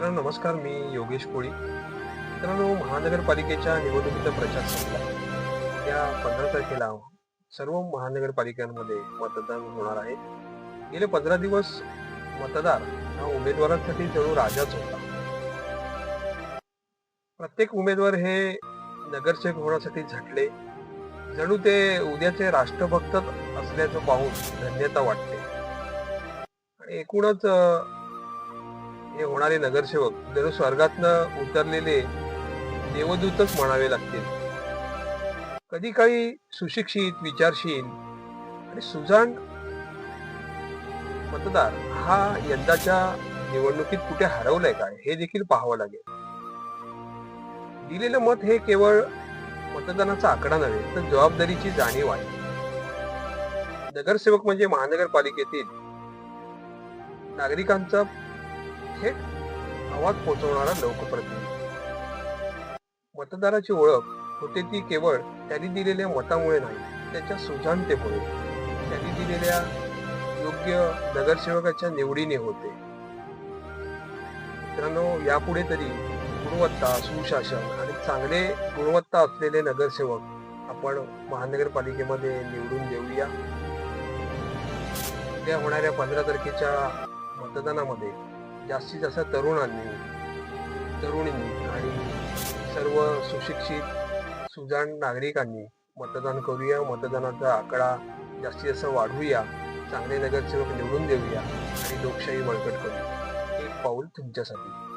मित्रांनो नमस्कार. मी योगेश कोळी. मित्रांनो, महानगरपालिकेच्या निवडणुकीचा प्रचार संपला. उद्या 15 तारखेला सर्व महानगरपालिकांमध्ये मतदान होणार आहे. गेले 15 दिवस मतदार हा उमेदवारांसाठी जणू राजाच होता. प्रत्येक उमेदवार हे नगरसेवक होण्यासाठी झटले. जणू ते उद्याचे राष्ट्रभक्त असल्याचं पाहून धन्यता वाटते. आणि एकूणच हे होणारे नगरसेवक जणू स्वर्गातनं उतरलेले देवदूतच म्हणावे लागतील. कधी काळी सुशिक्षित, विचारशील आणि सुजाण मतदार हा यंदाच्या निवडणुकीत कुठे हरवलाय काय हे देखील पाहावं लागेल. दिलेलं मत हे केवळ मतदानाचा आकडा नव्हे, तर जबाबदारीची जाणीव आहे. नगरसेवक म्हणजे महानगरपालिकेतील नागरिकांचा थेट आवाज पोहोचवणारा लोकप्रतिनिधी. मतदाराची ओळख होते ती केवळ त्यांनी दिलेल्या मतामुळे नाही, त्याच्या सुजाणतेमुळे, त्यांनी दिलेल्या योग्य नगरसेवकाच्या निवडीने होते. मित्रांनो, यापुढे तरी गुणवत्ता, सुशासन आणि चांगले गुणवत्ता असलेले नगरसेवक आपण महानगरपालिकेमध्ये निवडून देऊया. उद्या होणाऱ्या 15 तारखेच्या मतदानामध्ये जास्तीत जास्त तरुणींनी आणि सर्व सुशिक्षित सुजाण नागरिकांनी मतदान करूया. मतदानाचा आकडा जास्तीत जास्त वाढवूया, चांगले नगरसेवक निवडून देऊया आणि लोकशाही बळकट करूया. एक पाऊल तुमच्यासाठी.